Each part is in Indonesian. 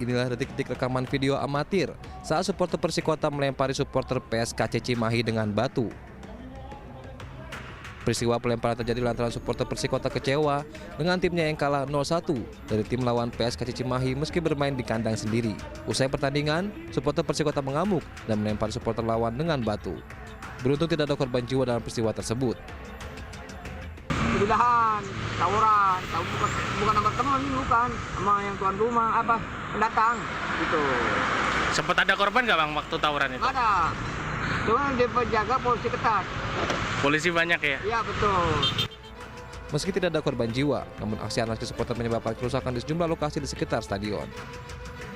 Inilah detik-detik rekaman video amatir saat supporter Persikota melempari supporter PSKC Cimahi dengan batu. Peristiwa pelemparan terjadi lantaran supporter Persikota kecewa dengan timnya yang kalah 0-1 dari tim lawan PSKC Cimahi meski bermain di kandang sendiri. Usai pertandingan, supporter Persikota mengamuk dan melempar supporter lawan dengan batu. Beruntung tidak ada korban jiwa dalam peristiwa tersebut. Kebidahan, tawuran, bukan sama teman, bukan sama yang tuan rumah, pendatang gitu. Sempat ada korban nggak bang waktu tawuran itu? Ada, cuma dia penjaga polisi ketat. Polisi banyak ya? Iya betul. Meski tidak ada korban jiwa, namun aksi anarkis supporter menyebabkan kerusakan di sejumlah lokasi di sekitar stadion.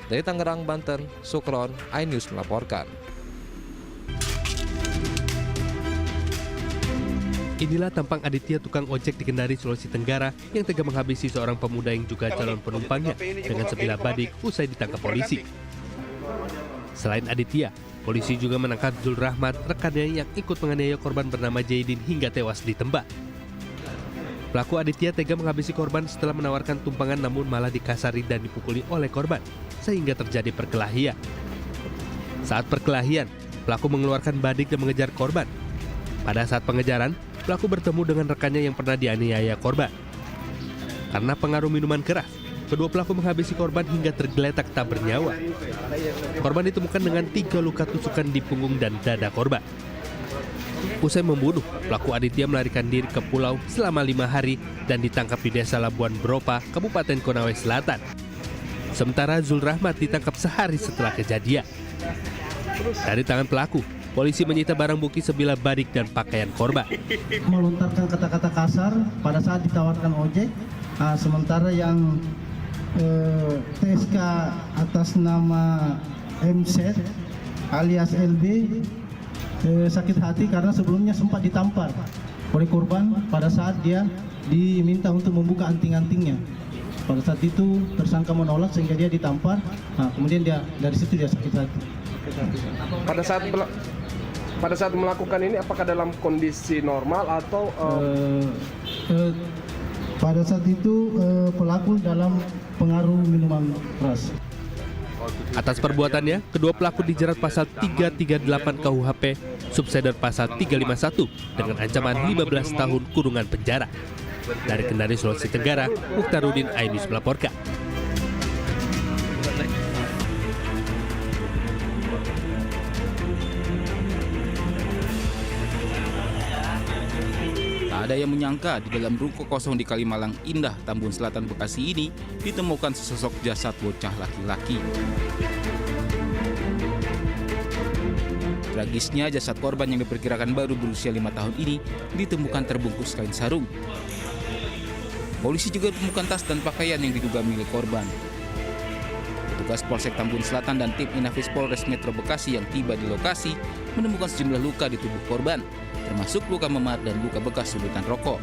Dari Tangerang, Banten, Sukron, iNews melaporkan. Inilah tampang Aditya, tukang ojek di Kendari, Sulawesi Tenggara, yang tega menghabisi seorang pemuda yang juga calon penumpangnya dengan sebilah badik usai ditangkap polisi. Selain Aditya, polisi juga menangkap Zul Rahmat, rekannya yang ikut menganiaya korban bernama Jaidin hingga tewas ditembak. Pelaku Aditya tega menghabisi korban setelah menawarkan tumpangan namun malah dikasari dan dipukuli oleh korban, sehingga terjadi perkelahian. Saat perkelahian, pelaku mengeluarkan badik dan mengejar korban. Pada saat pengejaran, pelaku bertemu dengan rekannya yang pernah dianiaya korban. Karena pengaruh minuman keras, kedua pelaku menghabisi korban hingga tergeletak tak bernyawa. Korban ditemukan dengan 3 luka tusukan di punggung dan dada korban. Usai membunuh, pelaku Aditya melarikan diri ke pulau selama 5 hari dan ditangkap di desa Labuan Beropa, Kabupaten Konawe Selatan. Sementara Zul Rahmat ditangkap sehari setelah kejadian. Dari tangan pelaku, polisi menyita barang bukti sebilah badik dan pakaian korban. Melontarkan kata-kata kasar pada saat ditawarkan ojek, sementara yang TSK atas nama MZ alias LB sakit hati karena sebelumnya sempat ditampar oleh korban pada saat dia diminta untuk membuka anting-antingnya. Pada saat itu tersangka menolak sehingga dia ditampar, kemudian dari situ dia sakit hati. Pada saat melakukan ini apakah dalam kondisi normal atau pada saat itu pelaku dalam pengaruh minuman keras. Atas perbuatannya, kedua pelaku dijerat pasal 338 KUHP, subseder pasal 351 dengan ancaman 15 tahun kurungan penjara. Dari Kendari, Sulawesi Tenggara, Mukhtarudin, iNews melaporkan. Tak ada yang menyangka di dalam ruko kosong di Kalimalang Indah, Tambun Selatan, Bekasi ini ditemukan sesosok jasad bocah laki-laki. Tragisnya, jasad korban yang diperkirakan baru berusia 5 tahun ini ditemukan terbungkus kain sarung. Polisi juga menemukan tas dan pakaian yang diduga milik korban. Petugas Polsek Tambun Selatan dan tim Inafis Polres Metro Bekasi yang tiba di lokasi menemukan sejumlah luka di tubuh korban, termasuk luka memar dan luka bekas sudutan rokok.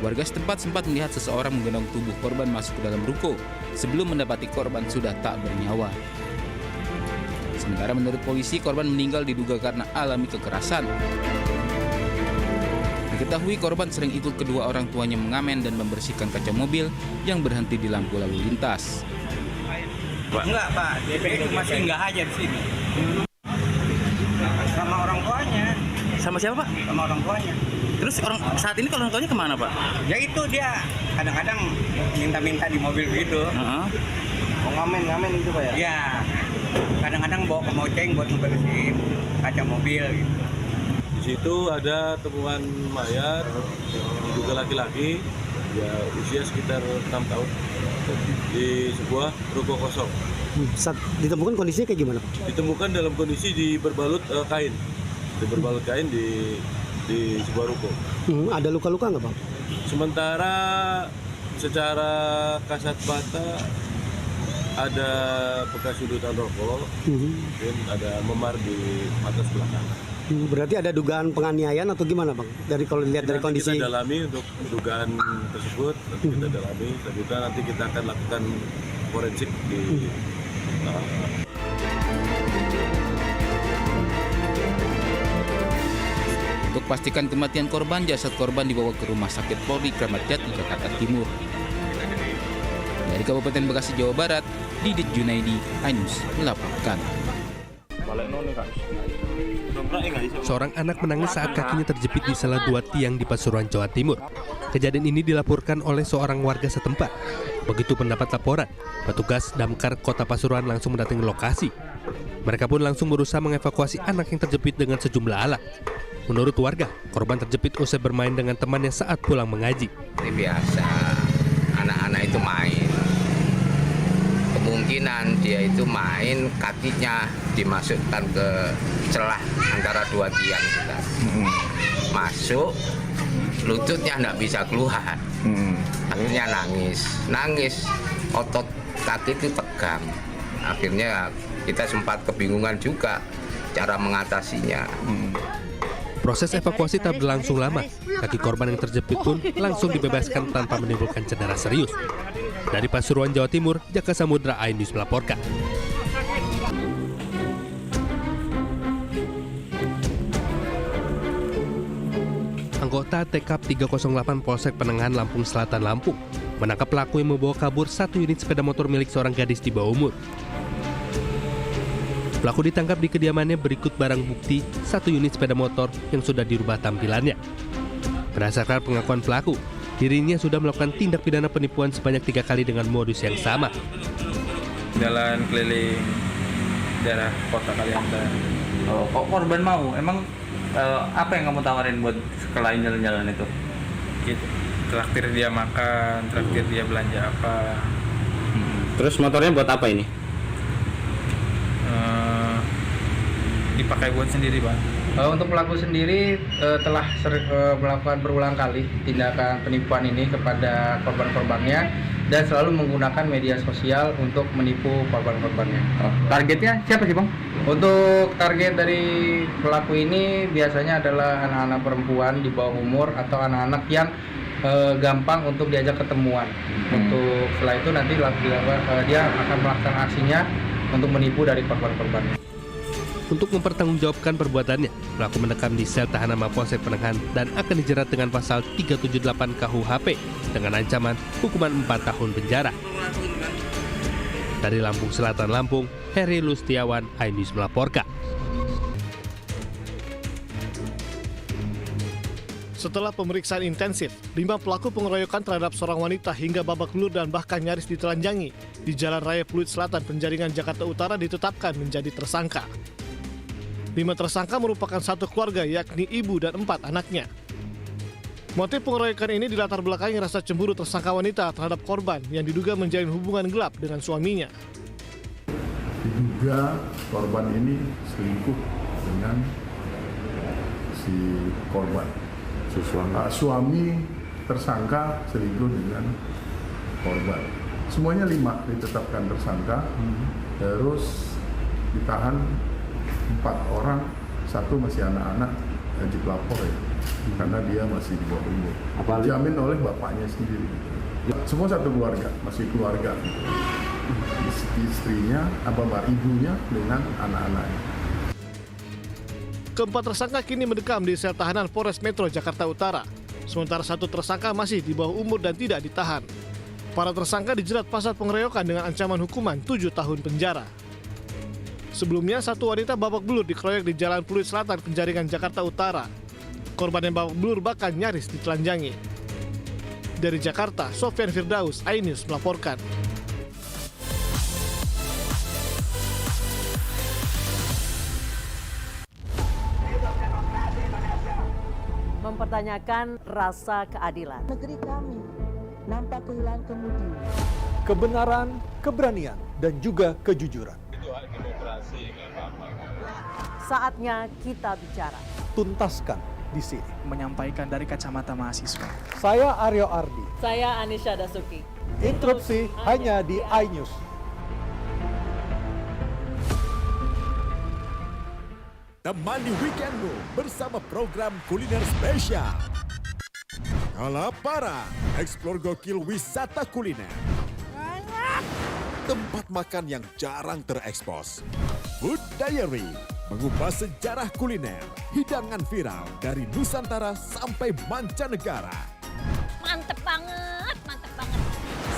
Warga setempat sempat melihat seseorang menggendong tubuh korban masuk ke dalam ruko sebelum mendapati korban sudah tak bernyawa. Sementara menurut polisi, korban meninggal diduga karena alami kekerasan. Diketahui korban sering ikut kedua orang tuanya mengamen dan membersihkan kaca mobil yang berhenti di lampu lalu lintas. Enggak Pak, DP cuma singgah aja di sini. Sama orang tuanya. Sama siapa pak? Sama orang tuanya. Terus saat ini kalau orang tuanya kemana pak? Ya itu dia kadang-kadang minta-minta di mobil gitu. mau ngamen itu Pak ya? Iya. Kadang-kadang bawa ke moceng buat membersihin kaca mobil gitu. Di situ ada temuan mayat diduga laki-laki, ya usia sekitar 6 tahun di sebuah ruko kosong. Saat ditemukan kondisinya kayak gimana? Ditemukan dalam kondisi diberbalut kain, di sebuah ruko. Ada luka-luka nggak bang? Sementara secara kasat mata ada bekas sudutan rokok, dan ada memar di mata sebelah kanan. Berarti ada dugaan penganiayaan atau gimana bang? Kalau dilihat dari kondisi. Kita dalami untuk dugaan tersebut, kita dalami. Nanti kita akan lakukan forensik di. Untuk pastikan kematian korban, jasad korban dibawa ke Rumah Sakit Polri Kramat Jati, Jakarta Timur. Dari Kabupaten Bekasi, Jawa Barat, Didit Junaidi, iNews melaporkan. Seorang anak menangis saat kakinya terjepit di salah 2 tiang di Pasuruan, Jawa Timur. Kejadian ini dilaporkan oleh seorang warga setempat. Begitu mendapat laporan, petugas Damkar Kota Pasuruan langsung mendatangi lokasi. Mereka pun langsung berusaha mengevakuasi anak yang terjepit dengan sejumlah alat. Menurut warga, korban terjepit usai bermain dengan temannya saat pulang mengaji. Ini biasa, anak-anak itu main. Kemungkinan dia itu main, kakinya dimasukkan ke celah antara 2 tiang kita. Masuk, lututnya nggak bisa keluar. Akhirnya nangis, otot kaki itu tegang. Akhirnya kita sempat kebingungan juga cara mengatasinya. Proses evakuasi tak berlangsung lama. Kaki korban yang terjepit pun langsung dibebaskan tanpa menimbulkan cedera serius. Dari Pasuruan, Jawa Timur, Jaka Samudra, iNews melaporkan. Anggota TK 308 Polsek Penengahan Lampung Selatan, Lampung menangkap pelaku yang membawa kabur 1 unit sepeda motor milik seorang gadis di bawah umur. Pelaku ditangkap di kediamannya berikut barang bukti 1 unit sepeda motor yang sudah dirubah tampilannya. Berdasarkan pengakuan pelaku, dirinya sudah melakukan tindak pidana penipuan sebanyak 3 kali dengan modus yang sama. Jalan keliling daerah kota Kalimantan. Oh, kok korban mau? Emang apa yang kamu tawarin buat selain jalan-jalan itu? Gitu. Traktir dia makan, traktir dia belanja apa. Terus motornya buat apa ini? Dipakai buat sendiri, Pak. Untuk pelaku sendiri telah melakukan berulang kali tindakan penipuan ini kepada korban-korbannya dan selalu menggunakan media sosial untuk menipu korban-korbannya. Targetnya siapa sih, Bang? Untuk target dari pelaku ini biasanya adalah anak-anak perempuan di bawah umur atau anak-anak yang gampang untuk diajak ketemuan. Untuk setelah itu nanti dia akan melaksanakan aksinya untuk menipu dari korban-korbannya. Untuk mempertanggungjawabkan perbuatannya, pelaku mendekam di sel tahanan Mapolsek Penengahan dan akan dijerat dengan pasal 378 KUHP dengan ancaman hukuman 4 tahun penjara. Dari Lampung Selatan, Lampung, Heri Lustiawan, iNews melaporkan. Setelah pemeriksaan intensif, 5 pelaku pengeroyokan terhadap seorang wanita hingga babak belur dan bahkan nyaris ditelanjangi di Jalan Raya Pluit Selatan, Penjaringan, Jakarta Utara ditetapkan menjadi tersangka. 5 tersangka merupakan satu keluarga, yakni ibu dan 4 anaknya. Motif pengeroyokan ini dilatar belakangi rasa cemburu tersangka wanita terhadap korban yang diduga menjalin hubungan gelap dengan suaminya. Diduga korban ini selingkuh dengan si korban. Suami tersangka selingkuh dengan korban. Semuanya 5 ditetapkan tersangka, terus ditahan 4 orang, 1 masih anak-anak wajib lapor ya, karena dia masih di bawah umur. Dijamin oleh bapaknya sendiri. Semua satu keluarga, masih keluarga. Istrinya, ibunya dengan anak-anaknya. Keempat tersangka kini mendekam di sel tahanan Polres Metro Jakarta Utara. Sementara 1 tersangka masih di bawah umur dan tidak ditahan. Para tersangka dijerat pasal pengeroyokan dengan ancaman hukuman 7 tahun penjara. Sebelumnya, 1 wanita babak belur dikeroyok di Jalan Pluit Selatan, Penjaringan, Jakarta Utara. Korban yang babak belur bahkan nyaris ditelanjangi. Dari Jakarta, Sofyan Firdaus, iNews melaporkan. Mempertanyakan rasa keadilan. Negeri kami nampak kehilangan kemudi. Kebenaran, keberanian, dan juga kejujuran. Saatnya kita bicara. Tuntaskan di sini. Menyampaikan dari kacamata mahasiswa. Saya Aryo Ardi. Saya Anisha Dasuki. Interupsi hanya di iNews. Temani weekendmu bersama program kuliner spesial. Kalaparan, eksplor gokil wisata kuliner. Tempat makan yang jarang terekspos. Food Diary, mengupas sejarah kuliner, hidangan viral dari Nusantara sampai mancanegara. Mantep banget, mantep banget.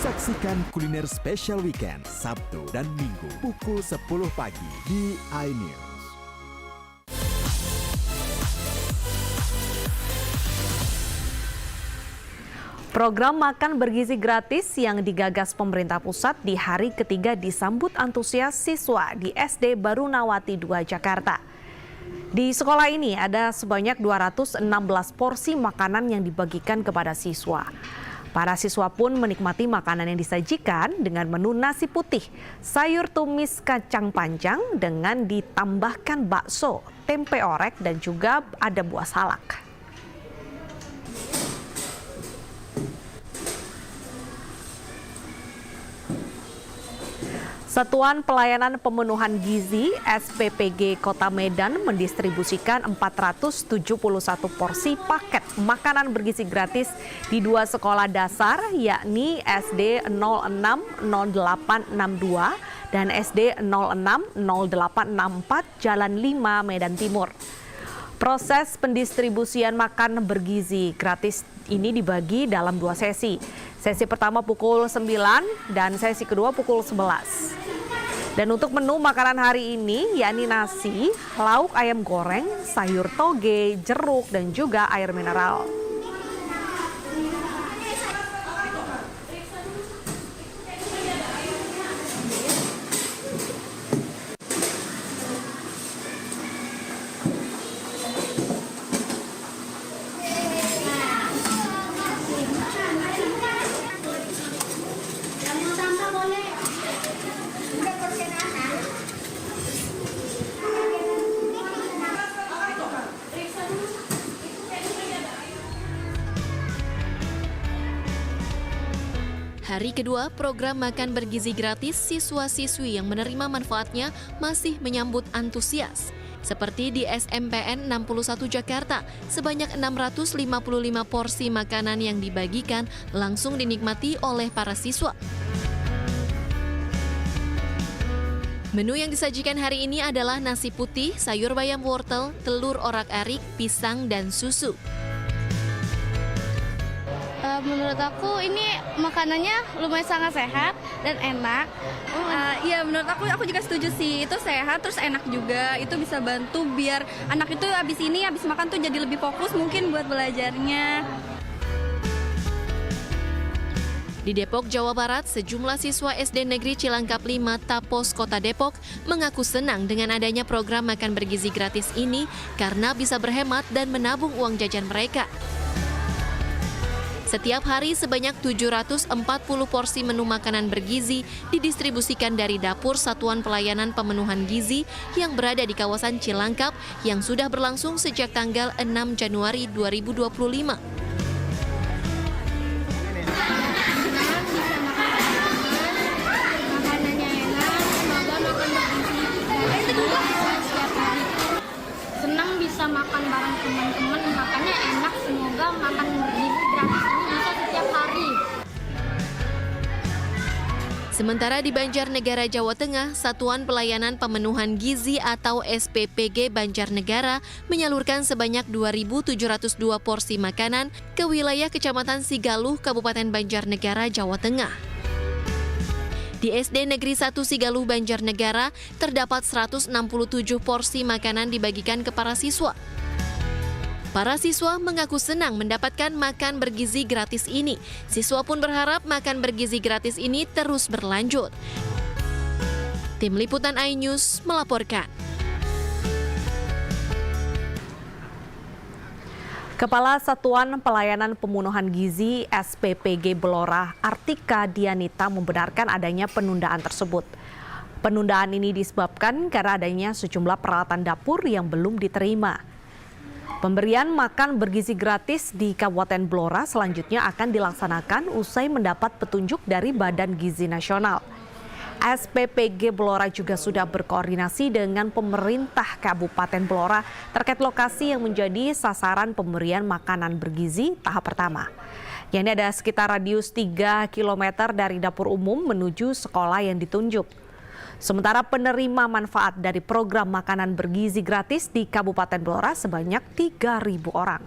Saksikan kuliner spesial weekend Sabtu dan Minggu pukul 10 pagi di iNews. Program makan bergizi gratis yang digagas pemerintah pusat di hari ketiga disambut antusias siswa di SD Barunawati 2 Jakarta. Di sekolah ini ada sebanyak 216 porsi makanan yang dibagikan kepada siswa. Para siswa pun menikmati makanan yang disajikan dengan menu nasi putih, sayur tumis kacang panjang dengan ditambahkan bakso, tempe orek dan juga ada buah salak. Satuan Pelayanan Pemenuhan Gizi SPPG Kota Medan mendistribusikan 471 porsi paket makanan bergizi gratis di 2 sekolah dasar yakni SD 060862 dan SD 060864 Jalan 5 Medan Timur. Proses pendistribusian makan bergizi gratis ini dibagi dalam 2 sesi. Sesi pertama pukul 9 dan sesi kedua pukul 11. Dan untuk menu makanan hari ini yakni nasi, lauk ayam goreng, sayur toge, jeruk dan juga air mineral. Hari kedua program makan bergizi gratis, siswa-siswi yang menerima manfaatnya masih menyambut antusias. Seperti di SMPN 61 Jakarta, sebanyak 655 porsi makanan yang dibagikan langsung dinikmati oleh para siswa. Menu yang disajikan hari ini adalah nasi putih, sayur bayam wortel, telur orak-arik, pisang, dan susu. Menurut aku ini makanannya lumayan sangat sehat dan enak. Iya, menurut aku juga setuju sih. Itu sehat terus enak juga. Itu bisa bantu biar anak itu habis makan tuh jadi lebih fokus mungkin buat belajarnya. Di Depok, Jawa Barat, sejumlah siswa SD Negeri Cilangkap 5 Tapos, Kota Depok mengaku senang dengan adanya program makan bergizi gratis ini karena bisa berhemat dan menabung uang jajan mereka. Setiap hari sebanyak 740 porsi menu makanan bergizi didistribusikan dari dapur Satuan Pelayanan Pemenuhan Gizi yang berada di kawasan Cilangkap yang sudah berlangsung sejak tanggal 6 Januari 2025. Senang bisa makan bareng teman-teman, makanya enak, semoga makan bergizi gratis ini bisa setiap hari. Sementara di Banjarnegara, Jawa Tengah, Satuan Pelayanan Pemenuhan Gizi atau SPPG Banjarnegara menyalurkan sebanyak 2.702 porsi makanan ke wilayah Kecamatan Sigaluh, Kabupaten Banjarnegara, Jawa Tengah. Di SD Negeri 1 Sigaluh Banjarnegara, terdapat 167 porsi makanan dibagikan ke para siswa. Para siswa mengaku senang mendapatkan makan bergizi gratis ini. Siswa pun berharap makan bergizi gratis ini terus berlanjut. Tim Liputan iNews melaporkan. Kepala Satuan Pelayanan Pemenuhan Gizi SPPG Blora, Artika Dianita membenarkan adanya penundaan tersebut. Penundaan ini disebabkan karena adanya sejumlah peralatan dapur yang belum diterima. Pemberian makan bergizi gratis di Kabupaten Blora selanjutnya akan dilaksanakan usai mendapat petunjuk dari Badan Gizi Nasional. SPPG Blora juga sudah berkoordinasi dengan pemerintah Kabupaten Blora terkait lokasi yang menjadi sasaran pemberian makanan bergizi tahap pertama. Yang ini ada sekitar radius 3 km dari dapur umum menuju sekolah yang ditunjuk. Sementara penerima manfaat dari program makanan bergizi gratis di Kabupaten Blora sebanyak 3.000 orang.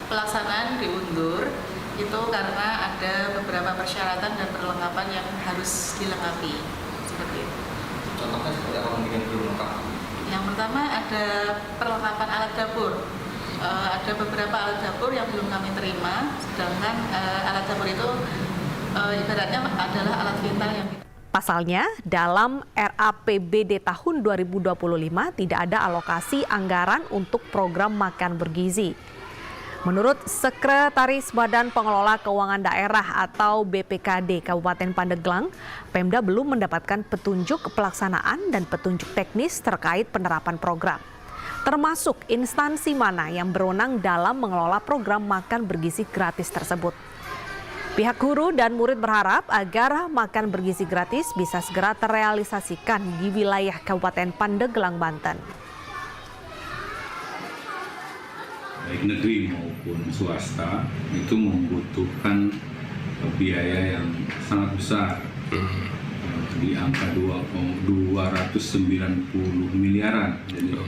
Pelaksanaan karena ada beberapa persyaratan dan perlengkapan yang harus dilengkapi. Seperti itu. Contohnya seperti apa mungkin belum lengkap? Yang pertama ada perlengkapan alat dapur. Ada beberapa alat dapur yang belum kami terima, sedangkan alat dapur itu ibaratnya adalah alat vital yang Pasalnya, dalam RAPBD tahun 2025 tidak ada alokasi anggaran untuk program makan bergizi. Menurut Sekretaris Badan Pengelola Keuangan Daerah atau BPKD Kabupaten Pandeglang, Pemda belum mendapatkan petunjuk pelaksanaan dan petunjuk teknis terkait penerapan program. Termasuk instansi mana yang berwenang dalam mengelola program makan bergizi gratis tersebut. Pihak guru dan murid berharap agar makan bergizi gratis bisa segera terrealisasikan di wilayah Kabupaten Pandeglang, Banten. Baik negeri maupun swasta itu membutuhkan biaya yang sangat besar, di angka 290 miliaran. Jadi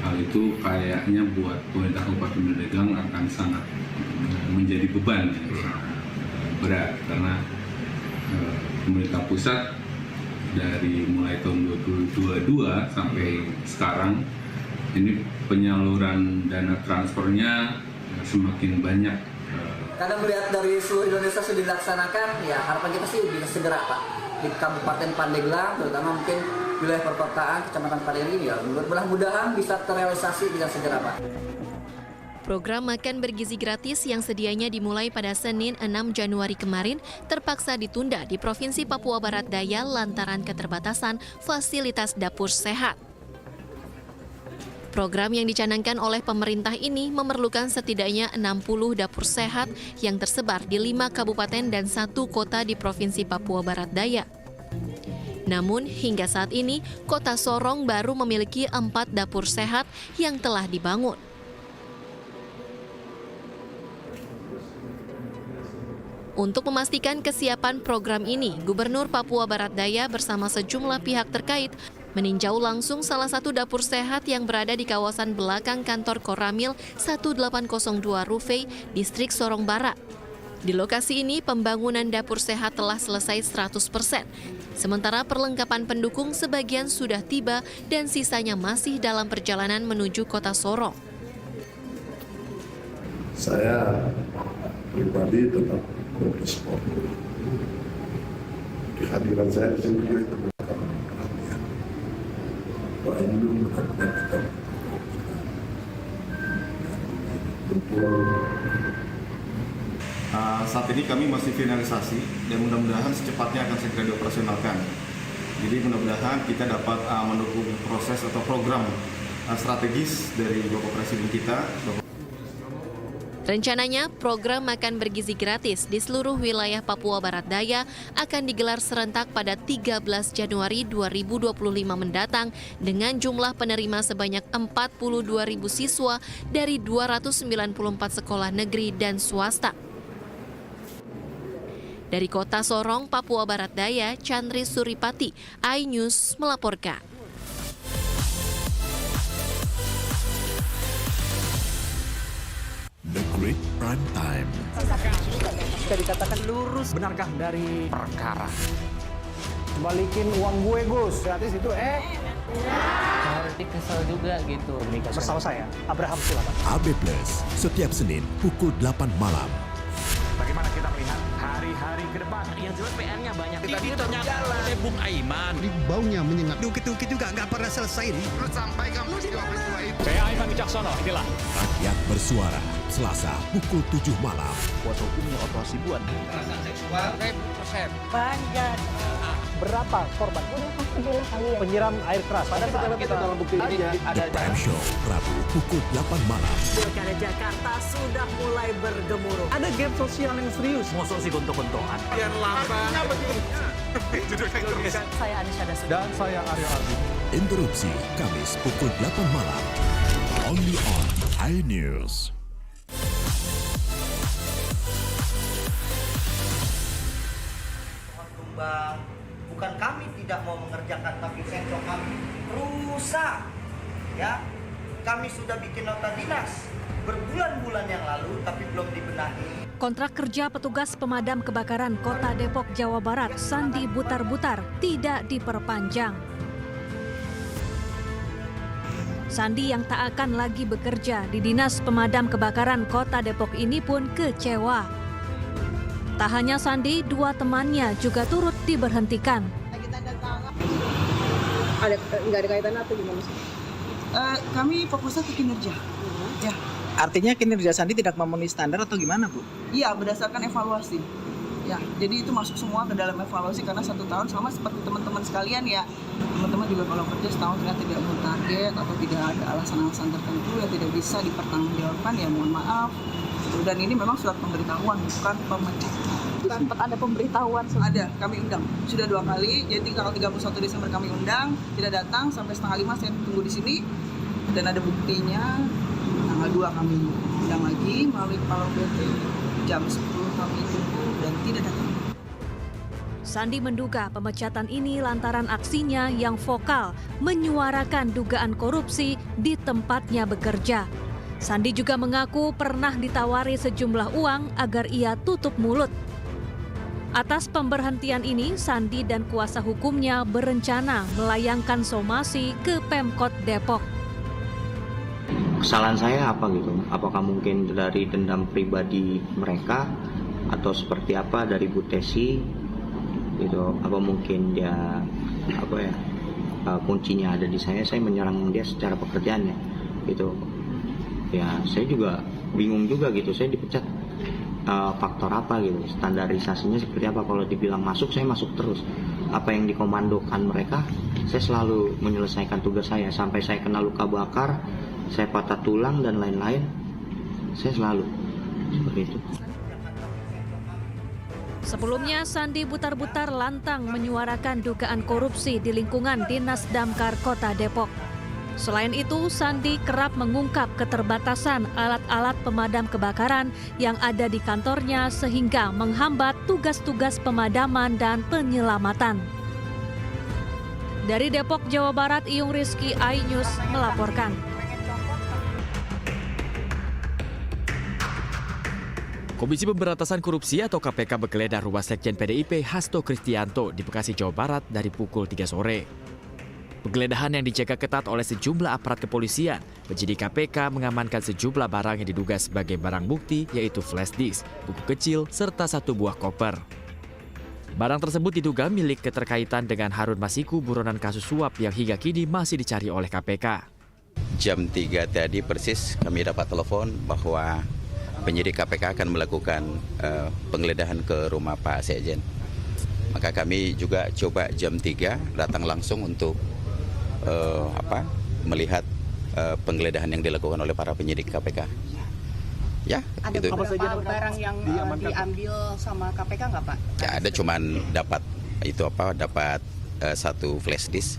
hal itu kayaknya buat pemerintah Kabupaten Pandeglang akan sangat menjadi beban yang sangat berat, karena pemerintah pusat dari mulai tahun 2022 sampai sekarang ini penyaluran dana transfernya semakin banyak. Karena melihat dari seluruh Indonesia sudah dilaksanakan, ya harapan kita sih bisa segera Pak. Di Kabupaten Pandeglang, terutama mungkin wilayah perkotaan, Kecamatan Pandeglang ini, ya mudah-mudahan bisa terrealisasi dengan segera Pak. Program makan bergizi gratis yang sedianya dimulai pada Senin 6 Januari kemarin terpaksa ditunda di Provinsi Papua Barat Daya lantaran keterbatasan fasilitas dapur sehat. Program yang dicanangkan oleh pemerintah ini memerlukan setidaknya 60 dapur sehat yang tersebar di 5 kabupaten dan 1 kota di Provinsi Papua Barat Daya. Namun hingga saat ini, Kota Sorong baru memiliki 4 dapur sehat yang telah dibangun. Untuk memastikan kesiapan program ini, Gubernur Papua Barat Daya bersama sejumlah pihak terkait meninjau langsung salah satu dapur sehat yang berada di kawasan belakang kantor Koramil 1802 Rufei, Distrik Sorong Barat. Di lokasi ini, pembangunan dapur sehat telah selesai 100%. Sementara perlengkapan pendukung sebagian sudah tiba dan sisanya masih dalam perjalanan menuju Kota Sorong. Saya pribadi tetap berespon. Kehadiran saya di sini itu bukan perhatian. Pak Indu benar-benar saat ini kami masih finalisasi dan mudah-mudahan secepatnya akan segera dioperasionalkan. Jadi mudah-mudahan kita dapat mendukung proses atau program strategis dari Bapak Presiden kita. Rencananya, program makan bergizi gratis di seluruh wilayah Papua Barat Daya akan digelar serentak pada 13 Januari 2025 mendatang dengan jumlah penerima sebanyak 42.000 siswa dari 294 sekolah negeri dan swasta. Dari Kota Sorong, Papua Barat Daya, Chandri Suripati, iNews melaporkan. The Great Prime Time. Bisa dikatakan lurus. Benarkah dari perkara? Balikin uang gue, Gus. Gratis itu, Harus kesel juga gitu. Bersama saya, Abraham Sulaiman. AB Plus, setiap Senin pukul 8 malam. Bagaimana kita melihat hari-hari ke depan? Yang jelas PR-nya banyak. Tadi ternyata oleh Bung Aiman. Baunya menyengat. Dukit-dukit juga nggak pernah selesai. Lu sampaikan peristiwa-peristiwa itu. Saya Aiman Wicaksono, inilah. Rakyat bersuara, Selasa pukul 7 malam. Kuasa hukumnya operasi buat. Kekerasan seksual, 1000%. Banyak. Berapa korban? Penyiram air keras. Padahal kita dalam bukti ini The Prime Show, Rabu pukul 8 malam. Pilkada Jakarta sudah mulai bergemuruh. Ada game sosial yang serius. Mosok si gontok-gontokan. Yang lambat. Saya Anisha Dasuki. Dan saya Aryo Ardi. Interupsi, Kamis pukul 8 malam. Only on iNews. Bukan kami tidak mau mengerjakan, tapi sentro kami rusak. Ya, kami sudah bikin nota dinas berbulan-bulan. bulan yang lalu, tapi belum dibenahi. Kontrak kerja petugas pemadam kebakaran Kota Depok, Jawa Barat, Sandi Butar-Butar, tidak diperpanjang. Sandi yang tak akan lagi bekerja di Dinas Pemadam Kebakaran Kota Depok ini pun kecewa. Tak hanya Sandi, 2 temannya juga turut diberhentikan. Nggak ada kaitannya atau gimana sih? Kami fokusnya ke kinerja. Ya. Artinya kinerja Sandi tidak memenuhi standar atau gimana, Bu? Iya, berdasarkan evaluasi. Ya, jadi itu masuk semua ke dalam evaluasi karena 1 tahun sama seperti teman-teman sekalian ya. Teman-teman juga kalau kerja setahun ternyata tidak memenuhi target atau tidak ada alasan-alasan tertentu yang tidak bisa dipertanggungjawabkan, ya mohon maaf. Dan ini memang surat pemberitahuan, bukan pemecatan. Sempat ada pemberitahuan? Ada, kami undang. Sudah 2 kali, jadi tanggal 31 Desember kami undang, tidak datang, sampai 4:30 saya tunggu di sini. Dan ada buktinya, tanggal 2 kami undang lagi melalui kepala BT, jam 10 kami tunggu dan tidak datang. Sandi menduga pemecatan ini lantaran aksinya yang vokal menyuarakan dugaan korupsi di tempatnya bekerja. Sandi juga mengaku pernah ditawari sejumlah uang agar ia tutup mulut. Atas pemberhentian ini, Sandi dan kuasa hukumnya berencana melayangkan somasi ke Pemkot Depok. Kesalahan saya apa gitu? Apakah mungkin dari dendam pribadi mereka atau seperti apa dari Bu Tesi gitu? Apa mungkin dia kuncinya ada di saya menyerang dia secara pekerjaannya gitu. Ya saya juga bingung juga gitu, saya dipecat faktor apa gitu, standarisasinya seperti apa. Kalau dibilang masuk, saya masuk terus. Apa yang dikomandokan mereka, saya selalu menyelesaikan tugas saya. Sampai saya kena luka bakar, saya patah tulang dan lain-lain, saya selalu seperti itu. Sebelumnya, Sandi Butar-Butar lantang menyuarakan dugaan korupsi di lingkungan Dinas Damkar Kota Depok. Selain itu, Sandi kerap mengungkap keterbatasan alat-alat pemadam kebakaran yang ada di kantornya sehingga menghambat tugas-tugas pemadaman dan penyelamatan. Dari Depok, Jawa Barat, Iyung Rizky, iNews melaporkan. Komisi Pemberantasan Korupsi atau KPK menggeledah rumah Sekjen PDIP Hasto Kristianto di Bekasi, Jawa Barat dari pukul 3 sore. Penggeledahan yang dijaga ketat oleh sejumlah aparat kepolisian, penyidik KPK mengamankan sejumlah barang yang diduga sebagai barang bukti, yaitu flash disk, buku kecil, serta 1 buah koper. Barang tersebut diduga milik keterkaitan dengan Harun Masiku, buronan kasus suap yang hingga kini masih dicari oleh KPK. Jam 3 tadi persis kami dapat telepon bahwa penyidik KPK akan melakukan penggeledahan ke rumah Pak Sekjen. Maka kami juga coba jam 3 datang langsung untuk melihat penggeledahan yang dilakukan oleh para penyidik KPK. Ya, ada gitu. beberapa barang yang diambil sama KPK nggak, Pak? Ya, ada cuman dapat dapat 1 flash disk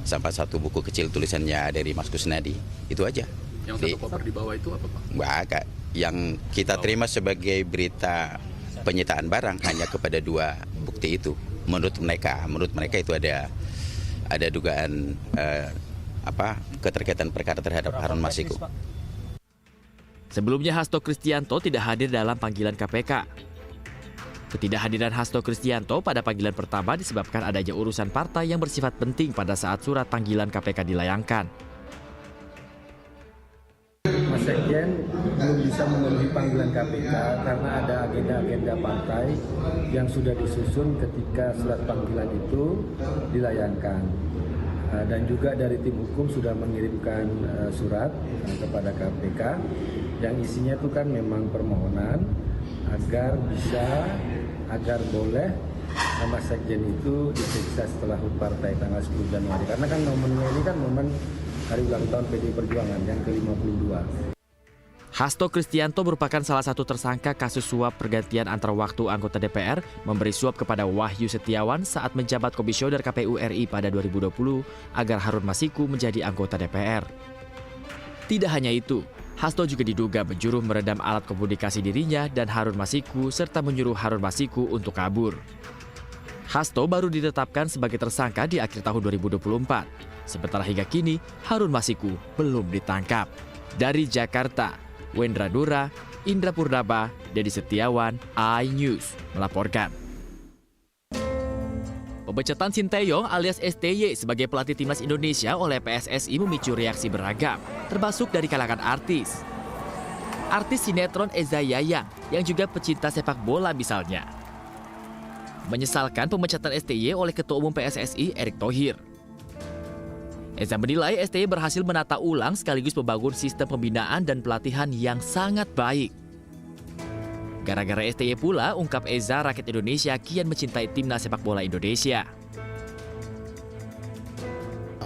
sampai 1 buku kecil tulisannya dari Mas Kusnadi. Itu aja. Yang 1 koper di bawah itu apa, Pak? Enggak, yang kita terima sebagai berita penyitaan barang hanya kepada 2 bukti itu. Menurut mereka itu ada dugaan keterkaitan perkara terhadap Harun Masiku. Sebelumnya Hasto Kristianto tidak hadir dalam panggilan KPK. Ketidakhadiran Hasto Kristianto pada panggilan pertama disebabkan adanya urusan partai yang bersifat penting pada saat surat panggilan KPK dilayangkan. Mas Sekjen belum bisa memenuhi panggilan KPK karena ada agenda-agenda partai yang sudah disusun ketika surat panggilan itu dilayangkan. Dan juga dari tim hukum sudah mengirimkan surat kepada KPK yang isinya itu kan memang permohonan agar boleh Mas Sekjen itu diperiksa setelah HUT partai tanggal 10 Januari. Karena kan momennya ini kan momen hari ulang tahun PDI Perjuangan yang ke-52. Hasto Kristianto merupakan salah satu tersangka kasus suap pergantian antar waktu anggota DPR memberi suap kepada Wahyu Setiawan saat menjabat Komisioner KPU RI pada 2020 agar Harun Masiku menjadi anggota DPR. Tidak hanya itu, Hasto juga diduga menjuru meredam alat komunikasi dirinya dan Harun Masiku serta menyuruh Harun Masiku untuk kabur. Hasto baru ditetapkan sebagai tersangka di akhir tahun 2024. Sementara hingga kini Harun Masiku belum ditangkap. Dari Jakarta, Wendra Dura, Indra Purnama, Dedi Setiawan, iNews melaporkan. Pemecatan Sinteyong alias STY sebagai pelatih timnas Indonesia oleh PSSI memicu reaksi beragam, termasuk dari kalangan artis. Artis sinetron Eza Yayang yang juga pecinta sepak bola misalnya, menyesalkan pemecatan STY oleh Ketua Umum PSSI Erick Thohir. Eza menilai STY berhasil menata ulang sekaligus membangun sistem pembinaan dan pelatihan yang sangat baik. Gara-gara STY pula, ungkap Eza, rakyat Indonesia kian mencintai timnas sepak bola Indonesia.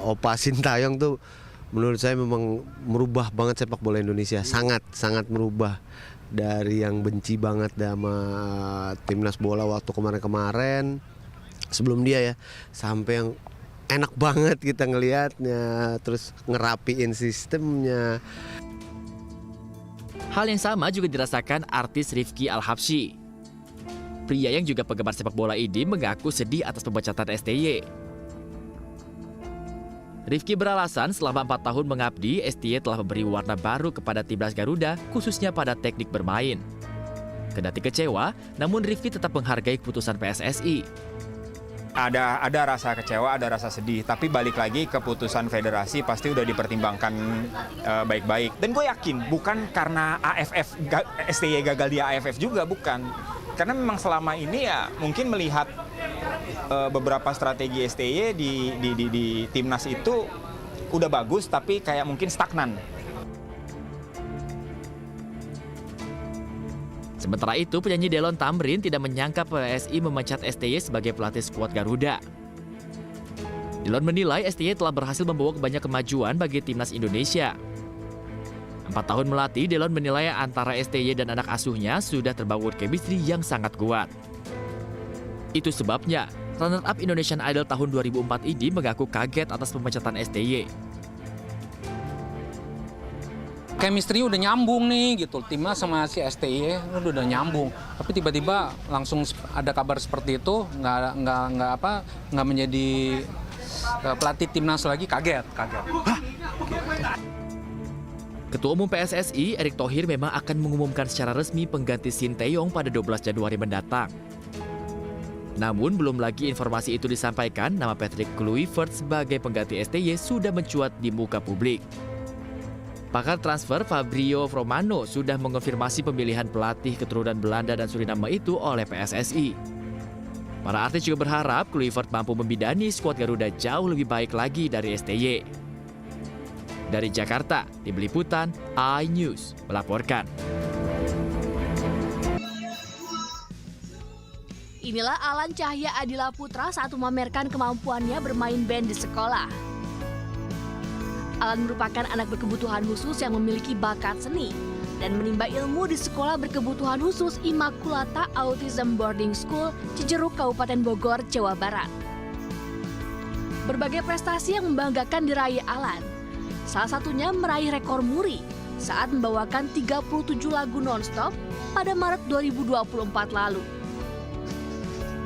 Opa Sintayong tuh menurut saya memang merubah banget sepak bola Indonesia. Sangat merubah. Dari yang benci banget sama timnas bola waktu kemarin-kemarin, sebelum dia ya, sampai yang enak banget kita ngelihatnya, terus ngerapiin sistemnya. Hal yang sama juga dirasakan artis Rifki Al-Habsyi. Pria yang juga penggemar sepak bola ini mengaku sedih atas pemecatan STY. Rifki beralasan selama 4 tahun mengabdi, STY telah memberi warna baru kepada timnas Garuda, khususnya pada teknik bermain. Kendati kecewa, namun Rifki tetap menghargai keputusan PSSI. Ada rasa kecewa, ada rasa sedih, tapi balik lagi keputusan federasi pasti udah dipertimbangkan baik-baik. Dan gue yakin bukan karena STY gagal di AFF juga, bukan. Karena memang selama ini ya mungkin melihat beberapa strategi STY di timnas itu udah bagus, tapi kayak mungkin stagnan. Sementara itu, penyanyi Delon Tamrin tidak menyangka PSSI memecat STY sebagai pelatih skuad Garuda. Delon menilai STY telah berhasil membawa banyak kemajuan bagi timnas Indonesia. 4 tahun melatih, Delon menilai antara STY dan anak asuhnya sudah terbangun chemistry yang sangat kuat. Itu sebabnya, runner-up Indonesian Idol tahun 2004 ini mengaku kaget atas pemecatan STY. Chemistry udah nyambung nih gitu, timnas sama si STY udah nyambung, tapi tiba-tiba langsung ada kabar seperti itu, nggak menjadi pelatih timnas lagi, kaget. Hah? Ketua Umum PSSI Erick Thohir memang akan mengumumkan secara resmi pengganti Sinteyong pada 12 Januari mendatang. Namun belum lagi informasi itu disampaikan, nama Patrick Kluivert sebagai pengganti STY sudah mencuat di muka publik. Pakar transfer Fabrizio Romano sudah mengonfirmasi pemilihan pelatih keturunan Belanda dan Suriname itu oleh PSSI. Para artis juga berharap Kluivert mampu membidani skuad Garuda jauh lebih baik lagi dari STY. Dari Jakarta, Tim Liputan, iNews melaporkan. Inilah Alan Cahya Adila Putra saat memamerkan kemampuannya bermain band di sekolah. Alan merupakan anak berkebutuhan khusus yang memiliki bakat seni dan menimba ilmu di sekolah berkebutuhan khusus Immaculata Autism Boarding School, Cijeruk, Kabupaten Bogor, Jawa Barat. Berbagai prestasi yang membanggakan diraih Alan. Salah satunya meraih rekor muri saat membawakan 37 lagu nonstop pada Maret 2024 lalu.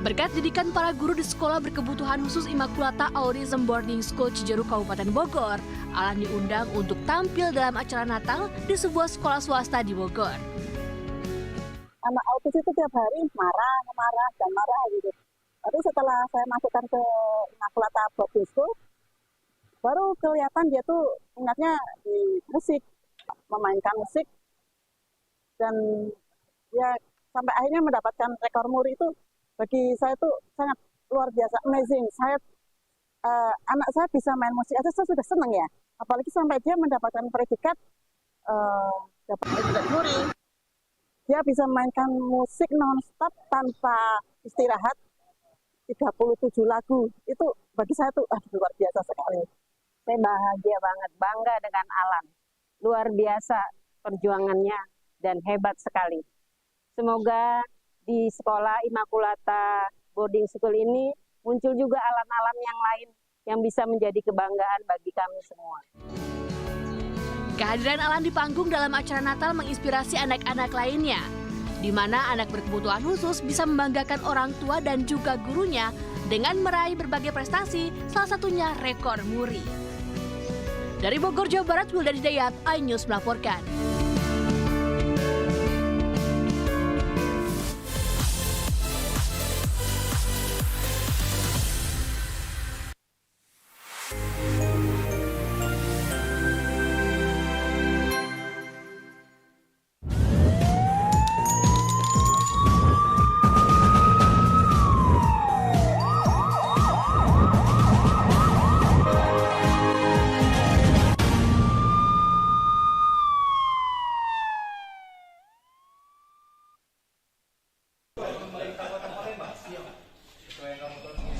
Berkat didikan para guru di sekolah berkebutuhan khusus Immaculata Autism Boarding School Cijeruk, Kabupaten Bogor, Alan diundang untuk tampil dalam acara Natal di sebuah sekolah swasta di Bogor. Anak autis itu tiap hari marah gitu. Tapi setelah saya masukkan ke Immaculata Boarding School, baru kelihatan dia tuh minatnya di musik, memainkan musik, dan ya sampai akhirnya mendapatkan rekor muri itu. Bagi saya itu sangat luar biasa, amazing. Anak saya bisa main musik aja saya sudah senang ya. Apalagi sampai dia mendapatkan predikat dapat predikat muri. Dia bisa mainkan musik non-stop tanpa istirahat 37 lagu. Itu bagi saya tuh luar biasa sekali. Saya bahagia banget, bangga dengan Alan. Luar biasa perjuangannya dan hebat sekali. Semoga di sekolah Immaculata Boarding School ini muncul juga alan-alan yang lain yang bisa menjadi kebanggaan bagi kami semua. Kehadiran Alan di panggung dalam acara Natal menginspirasi anak-anak lainnya, di mana anak berkebutuhan khusus bisa membanggakan orang tua dan juga gurunya dengan meraih berbagai prestasi, salah satunya rekor muri. Dari Bogor, Jawa Barat, Wildadi Dayat, iNews melaporkan.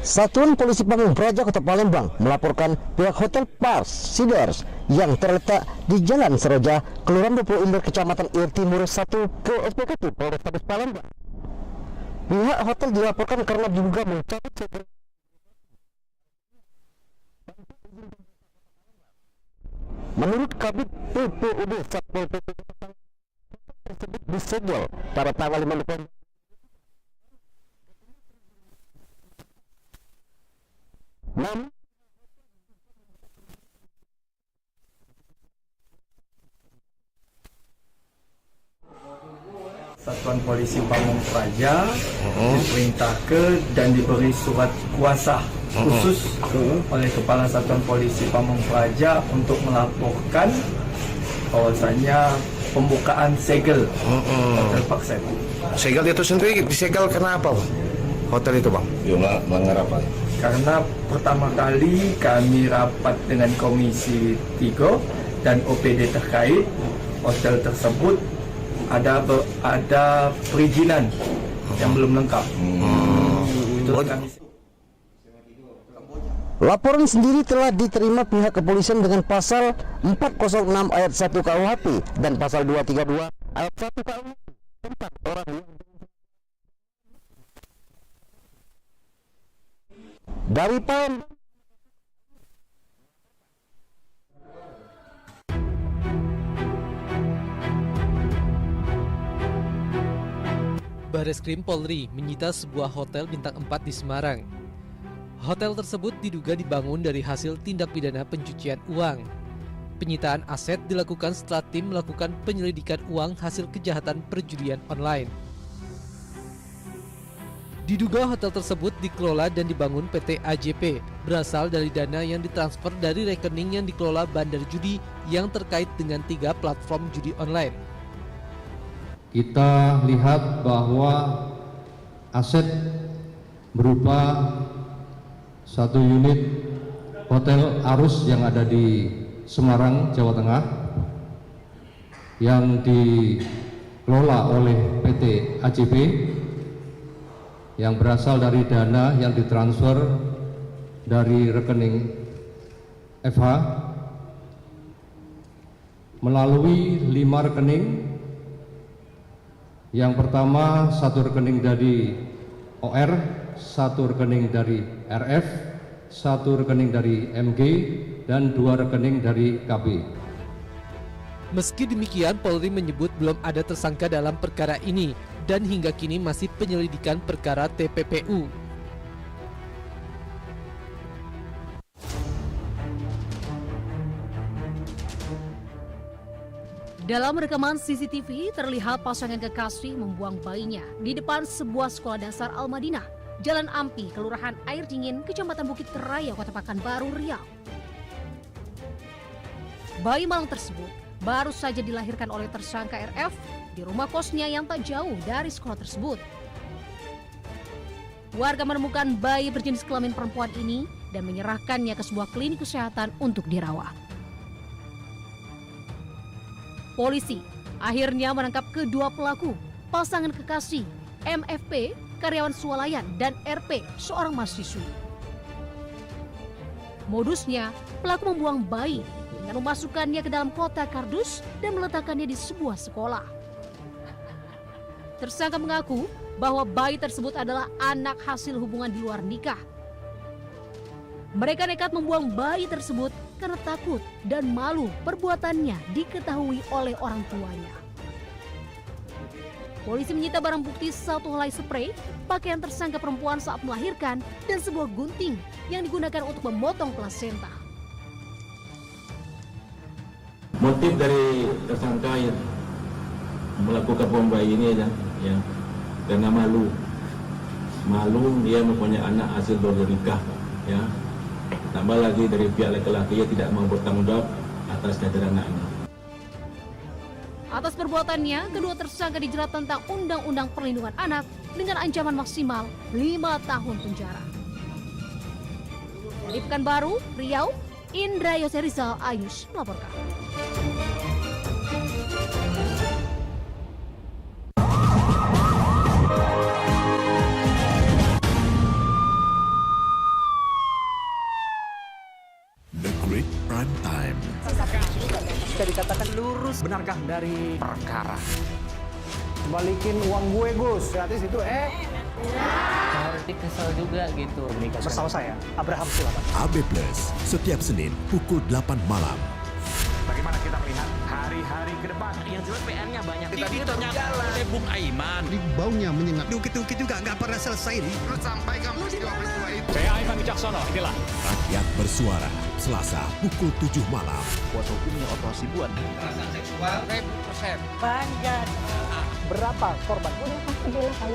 Satuan Polisi Pamung Praja Kota Palembang melaporkan pihak Hotel Pars Cedars yang terletak di Jalan Seroja, Kelurahan Dopo Ilir, Kecamatan Ir Timur 1 ke SPKT Polrestabes Palembang. Pihak hotel dilaporkan karena diduga mencabut segel. Menurut Kabid PPUD Satpol PP tersebut disegel pada tanggal 5 November. Satuan Polisi Pamung Praja diperintahkan dan diberi surat kuasa khusus oleh Kepala Satuan Polisi Pamung Praja untuk melaporkan bahwasanya pembukaan segel Hotel Park Cedars. Segel itu sendiri disegel karena apa, Bang? Hotel itu, Bang? Melanggar apa? Karena pertama kali kami rapat dengan Komisi 3 dan OPD terkait, hotel tersebut ada perizinan yang belum lengkap. Laporan sendiri telah diterima pihak kepolisian dengan pasal 406 ayat 1 KUHP dan pasal 232 ayat 1 KUHP tentang orang yang dari Palembang. Bareskrim Polri menyita sebuah hotel bintang 4 di Semarang. Hotel tersebut diduga dibangun dari hasil tindak pidana pencucian uang. Penyitaan aset dilakukan setelah tim melakukan penyelidikan uang hasil kejahatan perjudian online. Diduga hotel tersebut dikelola dan dibangun PT AJP, berasal dari dana yang ditransfer dari rekening yang dikelola bandar judi yang terkait dengan 3 platform judi online. Kita lihat bahwa aset berupa 1 unit Hotel Arus yang ada di Semarang, Jawa Tengah, yang dikelola oleh PT AJP, yang berasal dari dana yang ditransfer dari rekening FH melalui 5 rekening. Yang pertama 1 rekening dari OR, 1 rekening dari RF, 1 rekening dari MG, dan 2 rekening dari KB. Meski demikian, Polri menyebut belum ada tersangka dalam perkara ini dan hingga kini masih penyelidikan perkara TPPU. Dalam rekaman CCTV, terlihat pasangan kekasih membuang bayinya di depan sebuah sekolah dasar Al-Madinah, Jalan Ampi, Kelurahan Air Dingin, Kecamatan Bukit Raya, Kota Pekanbaru, Riau. Bayi malang tersebut baru saja dilahirkan oleh tersangka RF di rumah kosnya yang tak jauh dari sekolah tersebut. Warga menemukan bayi berjenis kelamin perempuan ini dan menyerahkannya ke sebuah klinik kesehatan untuk dirawat. Polisi akhirnya menangkap kedua pelaku, pasangan kekasih MFP, karyawan swalayan, dan RP, seorang mahasiswi. Modusnya, pelaku membuang bayi dengan memasukkannya ke dalam kotak kardus dan meletakkannya di sebuah sekolah. Tersangka mengaku bahwa bayi tersebut adalah anak hasil hubungan di luar nikah. Mereka nekat membuang bayi tersebut karena takut dan malu perbuatannya diketahui oleh orang tuanya. Polisi menyita barang bukti 1 helai spray, pakaian tersangka perempuan saat melahirkan, dan sebuah gunting yang digunakan untuk memotong plasenta. Motif dari tersangka yang melakukan bom bayi ini ya karena malu dia mempunyai anak hasil luar nikah, ya. Tambah lagi dari pihak laki-laki ia tidak mau bertanggung jawab atas kehadiran anaknya. Atas perbuatannya, kedua tersangka dijerat tentang Undang-Undang Perlindungan Anak dengan ancaman maksimal 5 tahun penjara. Dari Pekanbaru, Riau, Indra Yoserizal Ayus melaporkan. benarkah dari perkara? Balikin uang gue, Gus. Gratis itu, Harus kesel juga gitu. Bersama saya, Abraham Silaban. AB Plus, setiap Senin pukul 8 malam. Bagaimana kita melihat hari-hari ke depan? Yang jelas PR-nya banyak. Tadi ternyata oleh Bung Aiman. Baunya menyengat. Dukit-dukit juga nggak pernah selesai nih. Lu sampaikan peristiwa-peristiwa itu. Saya Aiman Wicaksono, inilah. Rakyat Bersuara, Selasa pukul 7 malam. Kuasa hukumnya operasi buat. Kekerasan seksual 1000%. Banyak. Berapa korban?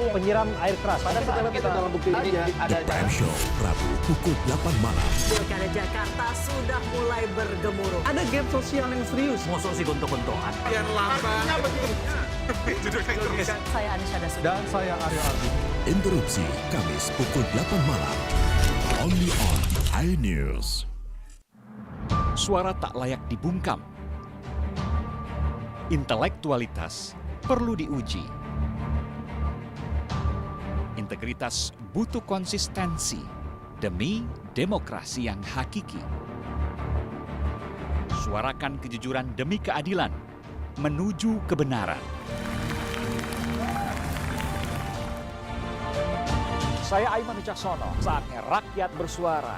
Penyiram air keras. Pada saat kita dalam bukti ini The Prime Show, Rabu pukul 8 malam. Pilkada Jakarta sudah mulai bergemuruh. Ada gap sosial yang serius. Musuh si gontok-gontokan. Yang lambat. Saya Anisha Dasud. Dan saya Aryo Ardi. Interupsi, Kamis pukul 8 malam. Only on iNews. Suara tak layak dibungkam. Intelektualitas perlu diuji. Integritas butuh konsistensi demi demokrasi yang hakiki. Suarakan kejujuran demi keadilan menuju kebenaran. Saya Aiman Wicaksono, saatnya rakyat bersuara.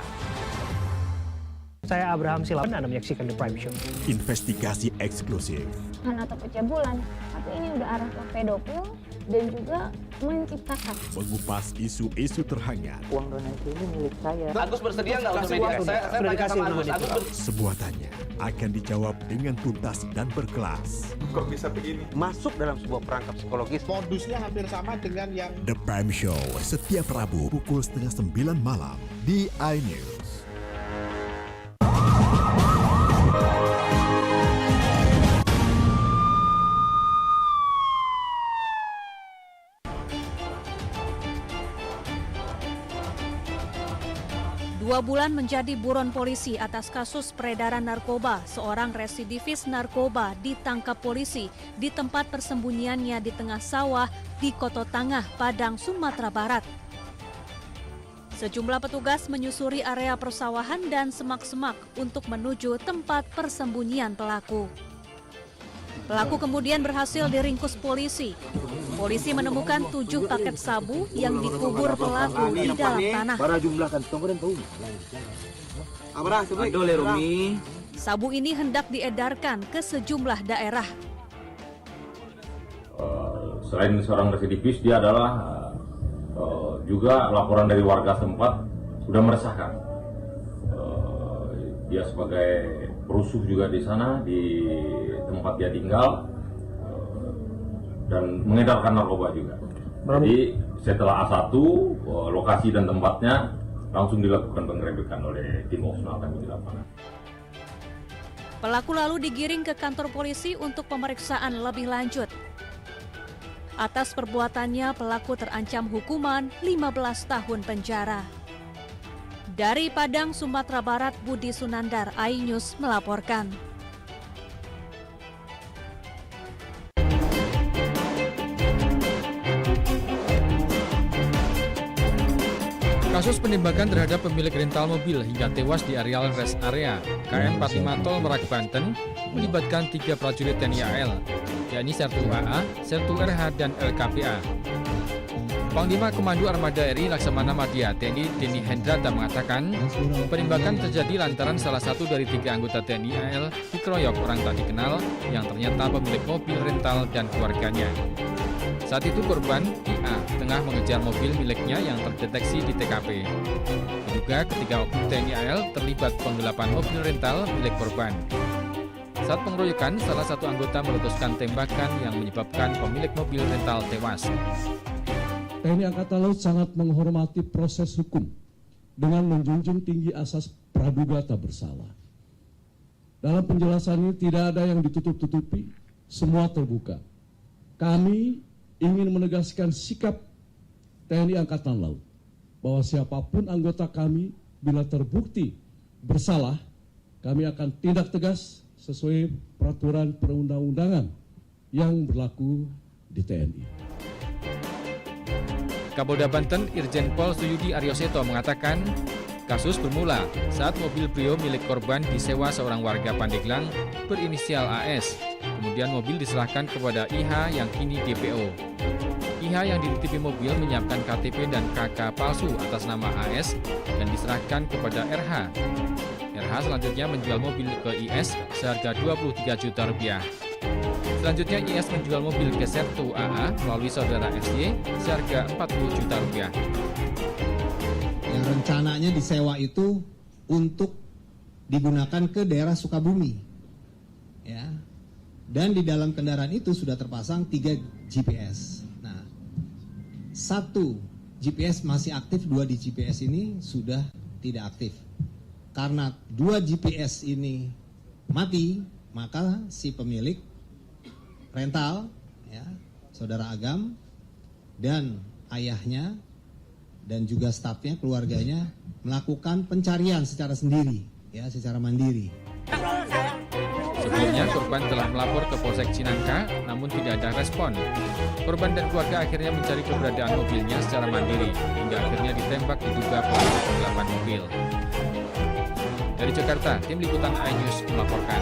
Saya Abraham Silaban, Anda menyaksikan The Prime Show. Investigasi eksklusif. Atau pencabulan, tapi ini udah arah ke pedofil dan juga menciptakan. Mengupas isu-isu terhangat. Uang donasi ini milik saya. Agus bersedia nggak untuk media? Saya tanya sama Agus. Sebuah tanya akan dijawab dengan tuntas dan berkelas. Kok bisa begini? Masuk dalam sebuah perangkap psikologis. Modusnya hampir sama dengan yang... The Prime Show, setiap Rabu pukul 8:30 malam di iNews. Dua bulan menjadi buron polisi atas kasus peredaran narkoba. Seorang residivis narkoba ditangkap polisi di tempat persembunyiannya di tengah sawah di Koto Tangah, Padang, Sumatera Barat. Sejumlah petugas menyusuri area persawahan dan semak-semak untuk menuju tempat persembunyian pelaku. Pelaku kemudian berhasil diringkus polisi. Polisi menemukan 7 paket sabu yang dikubur pelaku di dalam tanah. Sabu ini hendak diedarkan ke sejumlah daerah. Selain seorang residivis, dia adalah juga laporan dari warga setempat sudah meresahkan. Dia sebagai perusuh juga di sana, di tempat dia tinggal, dan mengedarkan narkoba juga. Jadi setelah A1, lokasi dan tempatnya langsung dilakukan penggerebekan oleh tim operasional kami di lapangan. Pelaku lalu digiring ke kantor polisi untuk pemeriksaan lebih lanjut. Atas perbuatannya, pelaku terancam hukuman 15 tahun penjara. Dari Padang, Sumatera Barat, Budi Sunandar, iNews melaporkan. Kasus penembakan terhadap pemilik rental mobil hingga tewas di areal rest area KM 45 Tol Merak, Banten melibatkan 3 prajurit TNI AL, yakni Sertu AA, Sertu RH, dan LKPA. Panglima Komando Armada RI Laksamana Madya TNI Deni Hendrata mengatakan penembakan terjadi lantaran salah satu dari 3 anggota TNI AL dikeroyok orang tak dikenal yang ternyata pemilik mobil rental dan keluarganya. Saat itu korban IA tengah mengejar mobil miliknya yang terdeteksi di TKP. Diduga ketiga oknum TNI AL terlibat penggelapan mobil rental milik korban. Saat pengeroyokan, salah satu anggota meletuskan tembakan yang menyebabkan pemilik mobil rental tewas. TNI Angkatan Laut sangat menghormati proses hukum dengan menjunjung tinggi asas praduga tak bersalah. Dalam penjelasan ini tidak ada yang ditutup-tutupi, semua terbuka. Kami ingin menegaskan sikap TNI Angkatan Laut bahwa siapapun anggota kami bila terbukti bersalah, kami akan tindak tegas sesuai peraturan perundang-undangan yang berlaku di TNI. Kapolda Banten Irjen Pol Suyudi Aryoseto mengatakan kasus bermula saat mobil Brio milik korban disewa seorang warga Pandeglang berinisial AS Kemudian mobil diserahkan kepada IH yang kini DPO. IH yang dititipi mobil menyiapkan KTP dan KK palsu atas nama AS dan diserahkan kepada RH. RH selanjutnya menjual mobil ke IS seharga 23 juta rupiah. Selanjutnya IS menjual mobil ke Sertu AA melalui saudara SY seharga 40 juta rupiah. Yang rencananya disewa itu untuk digunakan ke daerah Sukabumi. Ya. Dan di dalam kendaraan itu sudah terpasang 3 GPS. Nah, 1 GPS masih aktif, 2 di GPS ini sudah tidak aktif. Karena 2 GPS ini mati, maka si pemilik rental, ya, saudara Agam dan ayahnya dan juga stafnya, keluarganya melakukan pencarian secara sendiri, ya, secara mandiri. Sebelumnya korban telah melapor ke Polsek Cinangka, namun tidak ada respon. Korban dan keluarga akhirnya mencari keberadaan mobilnya secara mandiri, hingga akhirnya ditembak diduga pelaku penggelapan mobil. Dari Jakarta, tim liputan iNews melaporkan.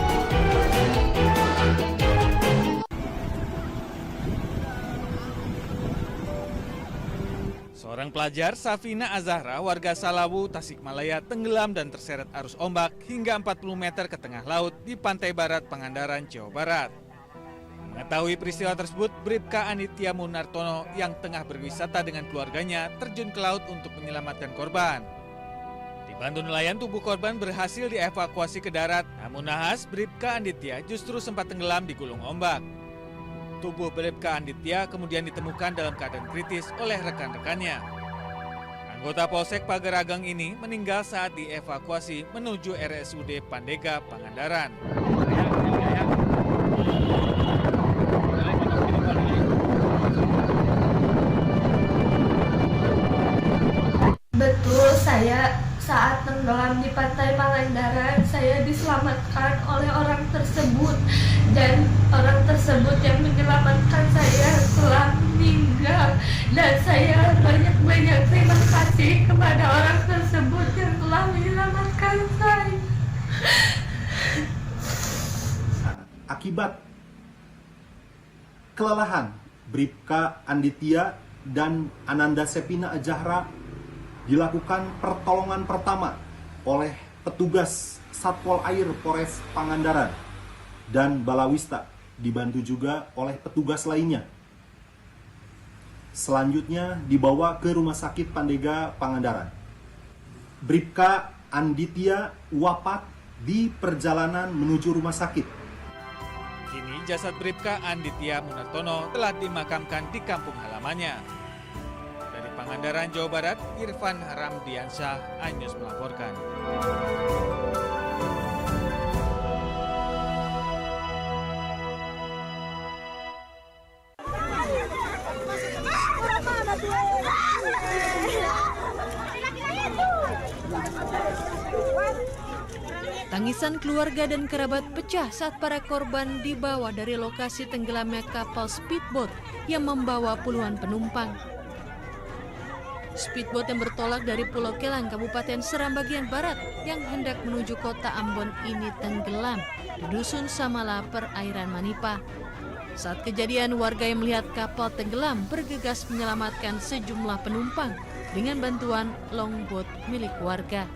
Seorang pelajar, Safina Azahra, warga Salawu, Tasikmalaya, tenggelam dan terseret arus ombak hingga 40 meter ke tengah laut di pantai barat Pangandaran, Jawa Barat. Mengetahui peristiwa tersebut, Bribka Anitya Munartono yang tengah berwisata dengan keluarganya terjun ke laut untuk menyelamatkan korban. Dibantu nelayan, tubuh korban berhasil dievakuasi ke darat, namun nahas Bribka Anitya justru sempat tenggelam di gulung ombak. Tubuh Bribka Anditya kemudian ditemukan dalam keadaan kritis oleh rekan-rekannya. Anggota Polsek Pageragang ini meninggal saat dievakuasi menuju RSUD Pandega, Pangandaran. Betul, saya saat tenggelam di pantai Pangandaran, saya diselamatkan oleh orang tersebut. Dan orang tersebut yang menyelamatkan saya telah meninggal. Dan saya banyak-banyak terima kasih kepada orang tersebut yang telah menyelamatkan saya. Akibat kelelahan, Bribka Anditya dan Ananda Sepina Azahra dilakukan pertolongan pertama oleh petugas Satpol Air Polres Pangandaran dan Balawista, dibantu juga oleh petugas lainnya. Selanjutnya dibawa ke Rumah Sakit Pandega, Pangandaran. Bribka Anditya wafat di perjalanan menuju rumah sakit. Kini jasad Bribka Anditya Munartono telah dimakamkan di kampung halamannya. Dari Pangandaran, Jawa Barat, Irfan Ramdiansyah, iNews melaporkan. Tangisan keluarga dan kerabat pecah saat para korban dibawa dari lokasi tenggelamnya kapal speedboat yang membawa puluhan penumpang. Speedboat yang bertolak dari Pulau Kelang, Kabupaten Seram bagian barat yang hendak menuju kota Ambon ini tenggelam di Dusun Samala, perairan Manipa. Saat kejadian, warga yang melihat kapal tenggelam bergegas menyelamatkan sejumlah penumpang dengan bantuan longboat milik warga.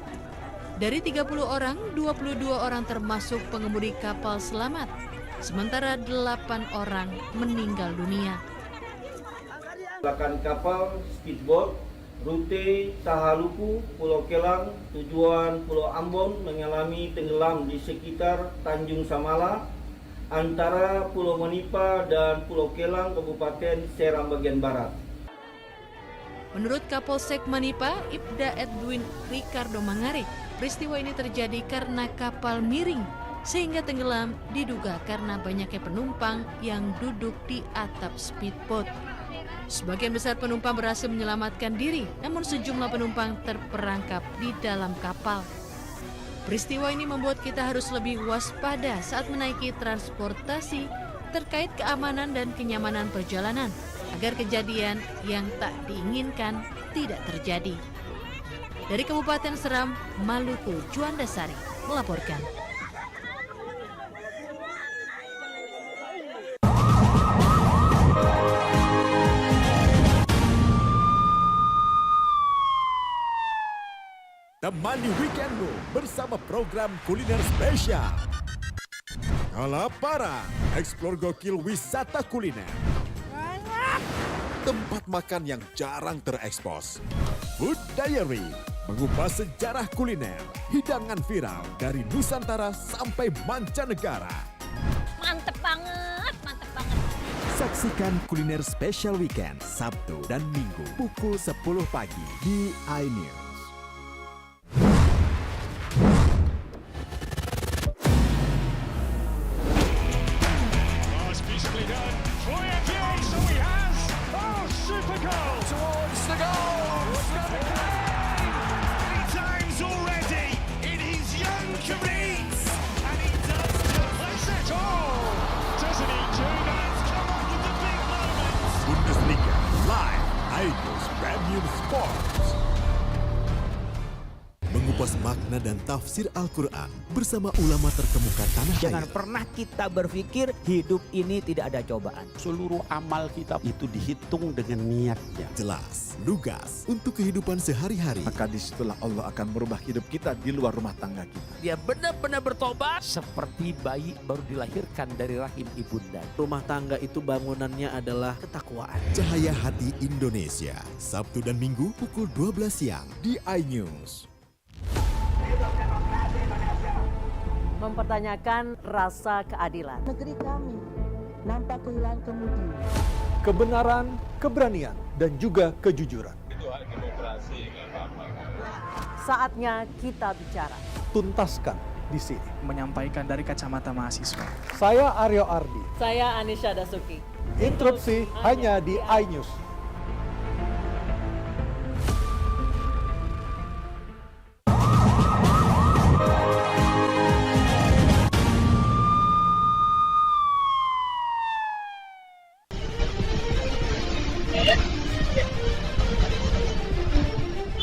Dari 30 orang, 22 orang termasuk pengemudi kapal selamat, sementara 8 orang meninggal dunia. Kecelakaan kapal speedboat rute Tahaluku, Pulau Kelang, tujuan Pulau Ambon mengalami tenggelam di sekitar Tanjung Samala, antara Pulau Manipa dan Pulau Kelang, Kabupaten Seram bagian barat. Menurut Kapolsek Manipa, Ibda Edwin Ricardo Mangare, peristiwa ini terjadi karena kapal miring sehingga tenggelam, diduga karena banyaknya penumpang yang duduk di atap speedboat. Sebagian besar penumpang berhasil menyelamatkan diri, namun sejumlah penumpang terperangkap di dalam kapal. Peristiwa ini membuat kita harus lebih waspada saat menaiki transportasi terkait keamanan dan kenyamanan perjalanan, agar kejadian yang tak diinginkan tidak terjadi. Dari Kabupaten Seram, Maluku, Juanda Sari melaporkan. Temani weekendmu bersama program kuliner spesial. Kalaparan, eksplor gokil wisata kuliner. Tempat makan yang jarang terekspos. Food Diary, mengupas sejarah kuliner, hidangan viral dari Nusantara sampai mancanegara. Mantep banget, mantep banget. Saksikan kuliner spesial weekend Sabtu dan Minggu pukul 10 pagi di iNews. Bundesliga live iNews Premium Sports. Mengupas makna dan tafsir Al-Quran bersama ulama terkemuka tanah air. Jangan pernah kita berpikir hidup ini tidak ada cobaan. Seluruh amal kita itu dihitung dengan niatnya. Jelas, lugas untuk kehidupan sehari-hari. Maka disitulah Allah akan merubah hidup kita di luar rumah tangga kita. Dia benar-benar bertobat seperti bayi baru dilahirkan dari rahim ibunda. Rumah tangga itu bangunannya adalah ketakwaan. Cahaya Hati Indonesia, Sabtu dan Minggu pukul 12 siang di iNews. Mempertanyakan rasa keadilan. Negeri kami nampak kehilangan kemudi. Kebenaran, keberanian, dan juga kejujuran. Itu hak demokrasi, nggak apa-apa. Saatnya kita bicara. Tuntaskan di sini. Menyampaikan dari kacamata mahasiswa. Saya Aryo Ardi. Saya Anisha Dasuki. Interupsi hanya di iNews.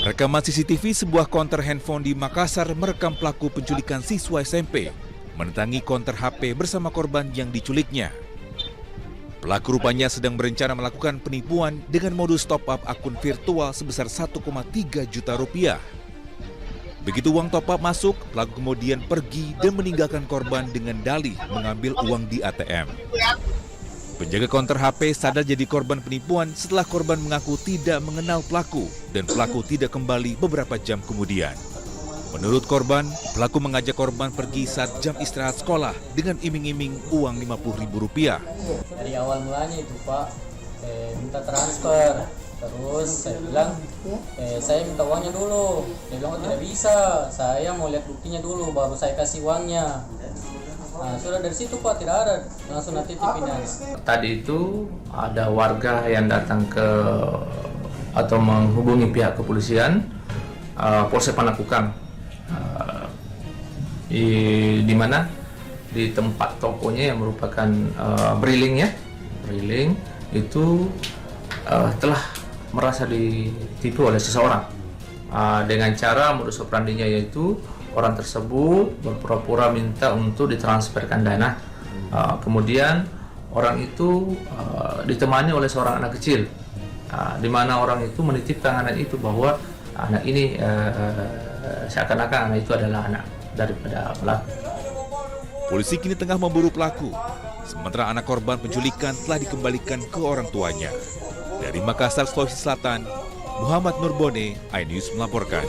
Rekaman CCTV sebuah konter handphone di Makassar merekam pelaku penculikan siswa SMP mendatangi konter HP bersama korban yang diculiknya. Pelaku rupanya sedang berencana melakukan penipuan dengan modus top up akun virtual sebesar 1,3 juta rupiah. Begitu uang top up masuk, pelaku kemudian pergi dan meninggalkan korban dengan dalih mengambil uang di ATM. Penjaga konter HP sadar jadi korban penipuan setelah korban mengaku tidak mengenal pelaku dan pelaku tidak kembali beberapa jam kemudian. Menurut korban, pelaku mengajak korban pergi saat jam istirahat sekolah dengan iming-iming uang Rp50.000. Dari awal mulanya itu Pak, minta transfer. Terus saya bilang, saya minta uangnya dulu. Dia bilang, oh tidak bisa, saya mau lihat buktinya dulu baru saya kasih uangnya. Nah, sudah dari situ Pak tidak ada, langsung nanti titipinnya. Tadi itu ada warga yang datang ke atau menghubungi pihak kepolisian, Polsek Panakukang, di mana di tempat tokonya yang merupakan Briling itu telah merasa ditipu oleh seseorang dengan cara modus operandinya yaitu orang tersebut berpura-pura minta untuk ditransferkan dana. Kemudian orang itu ditemani oleh seorang anak kecil, di mana orang itu menitipkan anak itu bahwa anak ini seakan-akan anak itu adalah anak daripada pelaku. Polisi kini tengah memburu pelaku, sementara anak korban penculikan telah dikembalikan ke orang tuanya. Dari Makassar, Sulawesi Selatan, Muhammad Nurbone, iNews melaporkan.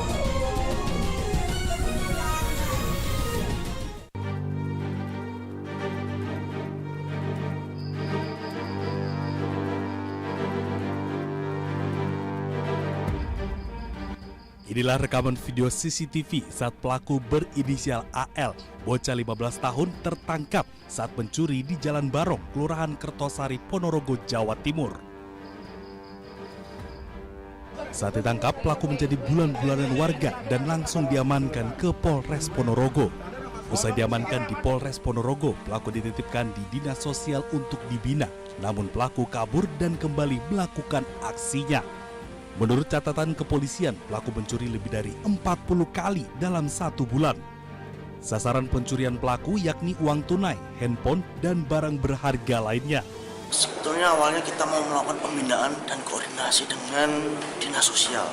Inilah rekaman video CCTV saat pelaku berinisial AL, bocah 15 tahun, tertangkap saat mencuri di Jalan Barong, Kelurahan Kertosari, Ponorogo, Jawa Timur. Saat ditangkap, pelaku menjadi bulan-bulanan warga dan langsung diamankan ke Polres Ponorogo. Usai diamankan di Polres Ponorogo, pelaku dititipkan di Dinas Sosial untuk dibina. Namun pelaku kabur dan kembali melakukan aksinya. Menurut catatan kepolisian, pelaku mencuri lebih dari 40 kali dalam 1 bulan. Sasaran pencurian pelaku yakni uang tunai, handphone, dan barang berharga lainnya. Sebetulnya awalnya kita mau melakukan pembinaan dan koordinasi dengan Dinas Sosial.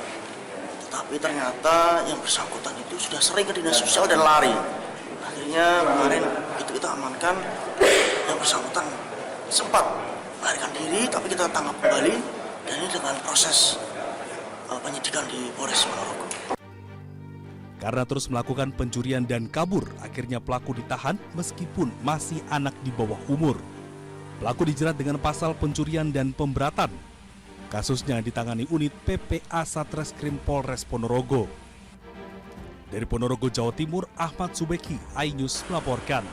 Tapi ternyata yang bersangkutan itu sudah sering ke dinas sosial dan lari. Akhirnya kemarin itu kita amankan, yang bersangkutan sempat melarikan diri, tapi kita tangkap kembali dan ini dengan proses penyidikan di Polres Ponorogo. Karena terus melakukan pencurian dan kabur, akhirnya pelaku ditahan meskipun masih anak di bawah umur. Pelaku dijerat dengan pasal pencurian dan pemberatan. Kasusnya ditangani unit PPA Satreskrim Polres Ponorogo. Dari Ponorogo, Jawa Timur, Ahmad Subeki, iNews melaporkan.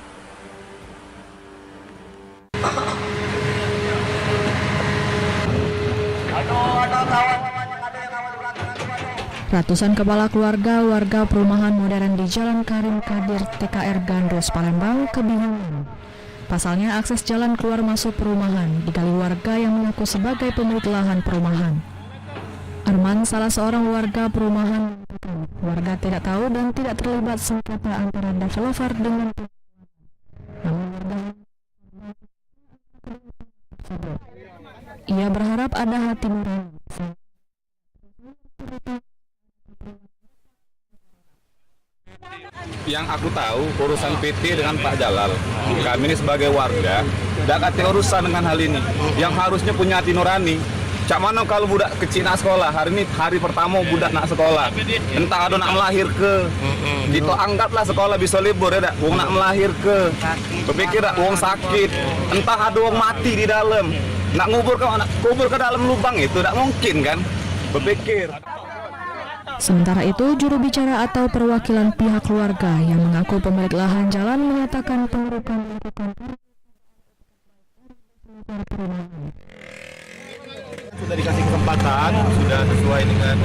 Ratusan kepala keluarga warga perumahan modern di Jalan Karim Kadir TKR Gandus, Palembang kebingungan. Pasalnya akses jalan keluar masuk perumahan digali warga yang mengaku sebagai pemilik lahan perumahan. Arman, salah seorang warga perumahan, warga tidak tahu dan tidak terlibat sengketa antara developer dengan namun warga ia berharap ada hati nurani. Yang aku tahu urusan PT dengan Pak Jalal. Kami ini sebagai warga tidak kate urusan dengan hal ini. Yang harusnya punya hati nurani. Cak mana kalau budak kecil nak sekolah, hari ini hari pertama budak nak sekolah. Entah ada nak melahir ke. Itu anggaplah sekolah bisa libur ya dak. Wong nak melahir ke. Berpikir dak wong sakit. Entah ada wong mati di dalam. Nak ngubur ke dalam lubang itu tidak mungkin kan. Berpikir. Sementara itu, juru bicara atau perwakilan pihak keluarga yang mengaku pemilik lahan jalan menyatakan pengerukan dilakukan sudah dikasih kesempatan, sudah sesuai dengan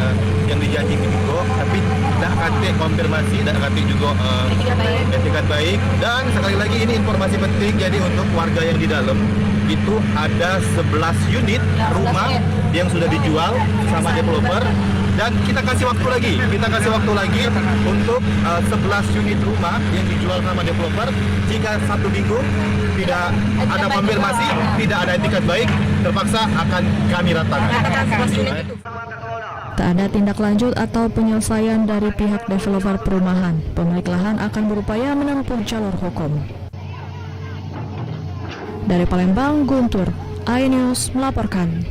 yang dijanjikan juga, tapi tidak kate konfirmasi, tidak kate juga etikat baik. Dan sekali lagi ini informasi penting, jadi untuk warga yang di dalam itu ada 11 unit rumah yang sudah dijual sama developer. Dan kita kasih waktu lagi untuk 11 unit rumah yang dijual sama developer. Jika 1 minggu tidak ada konfirmasi, tidak ada etikat baik, terpaksa akan kami ratakan. Tak ada tindak lanjut atau penyelesaian dari pihak developer perumahan, pemilik lahan akan berupaya menempuh jalur hukum. Dari Palembang, Guntur, iNews melaporkan.